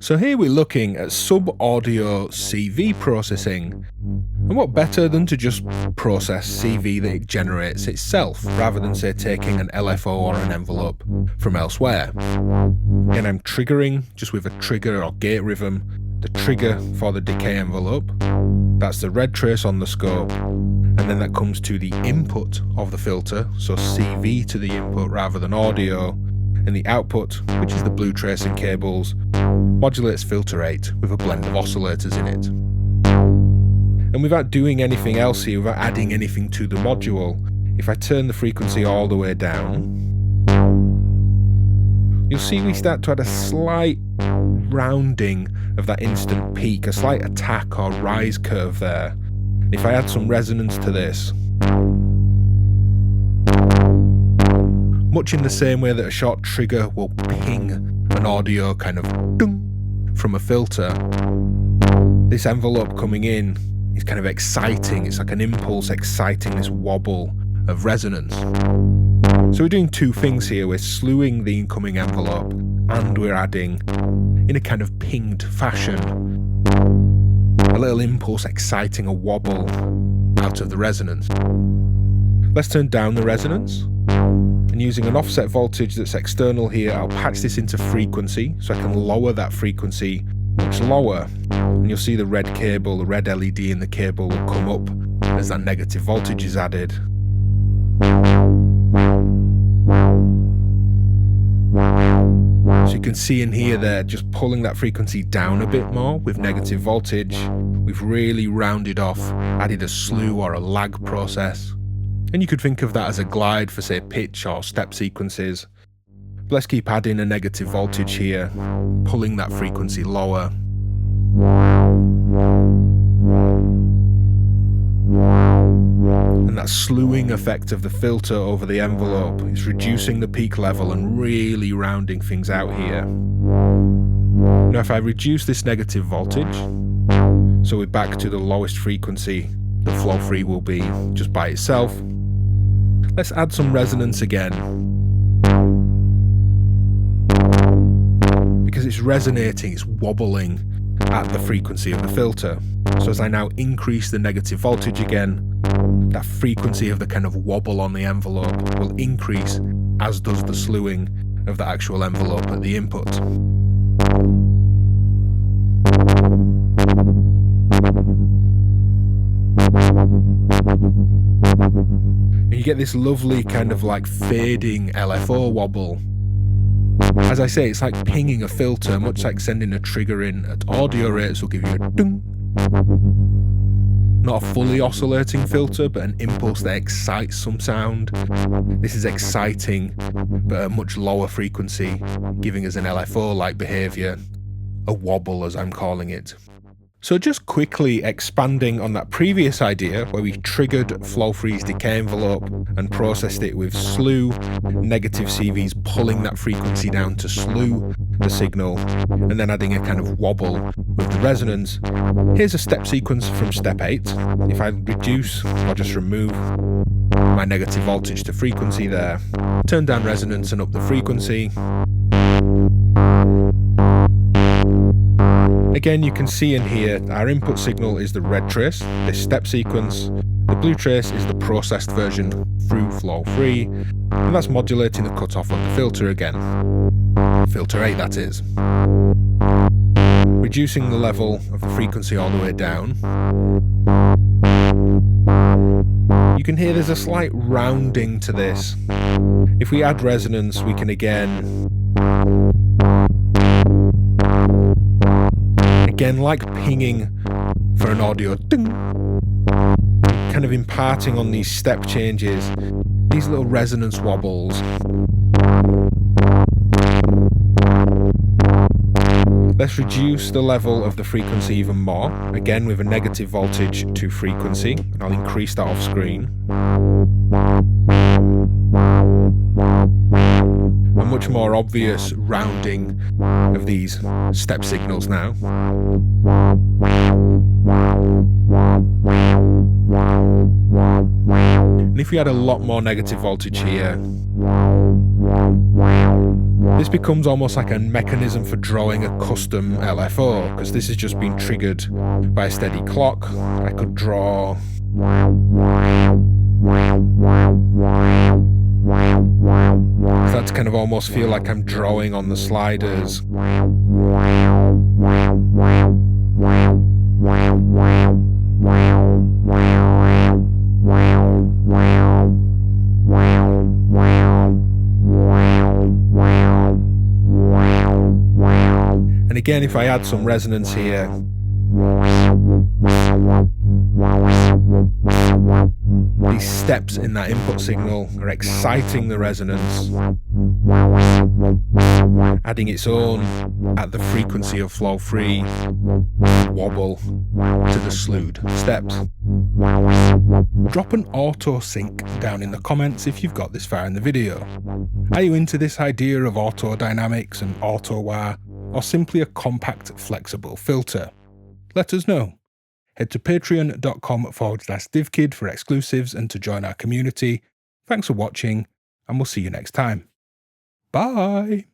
Speaker 1: So here we're looking at sub-audio CV processing, and what better than to just process CV that it generates itself, rather than say taking an LFO or an envelope from elsewhere. And I'm triggering, just with a trigger or gate rhythm, the trigger for the decay envelope. That's the red trace on the scope, and then that comes to the input of the filter, so CV to the input rather than audio, and the output, which is the blue trace and cables, modulates filter 8 with a blend of oscillators in it. And without doing anything else here, without adding anything to the module, if I turn the frequency all the way down, you'll see we start to add a slight rounding of that instant peak, a slight attack or rise curve there. If I add some resonance to this, much in the same way that a short trigger will ping an audio kind of dung from a filter, this envelope coming in is kind of exciting. It's like an impulse exciting this wobble of resonance. So we're doing two things here. We're slewing the incoming envelope and we're adding, in a kind of pinged fashion, a little impulse exciting a wobble out of the resonance. Let's turn down the resonance. And using an offset voltage that's external here, I'll patch this into frequency so I can lower that frequency much lower. And you'll see the red cable, the red LED in the cable will come up as that negative voltage is added. So you can see in here there, just pulling that frequency down a bit more with negative voltage. We've really rounded off, added a slew or a lag process. And you could think of that as a glide for, say, pitch or step sequences. But let's keep adding a negative voltage here, pulling that frequency lower. And that slewing effect of the filter over the envelope is reducing the peak level and really rounding things out here. Now if I reduce this negative voltage, so we're back to the lowest frequency that flow free will be just by itself, let's add some resonance again. Because it's resonating, it's wobbling at the frequency of the filter. So as I now increase the negative voltage again, that frequency of the kind of wobble on the envelope will increase, as does the slewing of the actual envelope at the input. And you get this lovely kind of like fading LFO wobble. As I say, it's like pinging a filter, much like sending a trigger in at audio rates will give you a dung. Not a fully oscillating filter, but an impulse that excites some sound. This is exciting, but at a much lower frequency, giving us an LFO-like behaviour, a wobble as I'm calling it. So just quickly expanding on that previous idea where we triggered flow free's decay envelope and processed it with slew, negative CVs pulling that frequency down to slew the signal, and then adding a kind of wobble with the resonance. Here's a step sequence from step 8. If I reduce or just remove my negative voltage to frequency there, turn down resonance and up the frequency. Again, you can see in here, our input signal is the red trace, this step sequence. The blue trace is the processed version through flow free, and that's modulating the cutoff of the filter again. Filter 8, that is. Reducing the level of the frequency all the way down. You can hear there's a slight rounding to this. If we add resonance, we can again, like pinging for an audio ding, kind of imparting on these step changes, these little resonance wobbles. Let's reduce the level of the frequency even more, again with a negative voltage to frequency, and I'll increase that off screen. A much more obvious rounding of these step signals now. And if we had a lot more negative voltage here, this becomes almost like a mechanism for drawing a custom LFO, because this has just been triggered by a steady clock. I could draw that to kind of almost feel like I'm drawing on the sliders. And again, if I add some resonance here, These steps in that input signal are exciting the resonance, adding its own at the frequency of flow 3 wobble to the slewed steps. Drop an auto sync down in the comments if you've got this far in the video. Are you into this idea of auto dynamics and auto wah, or simply a compact flexible filter? Let us know. Head to patreon.com/DivKid for exclusives and to join our community. Thanks for watching, and we'll see you next time. Bye!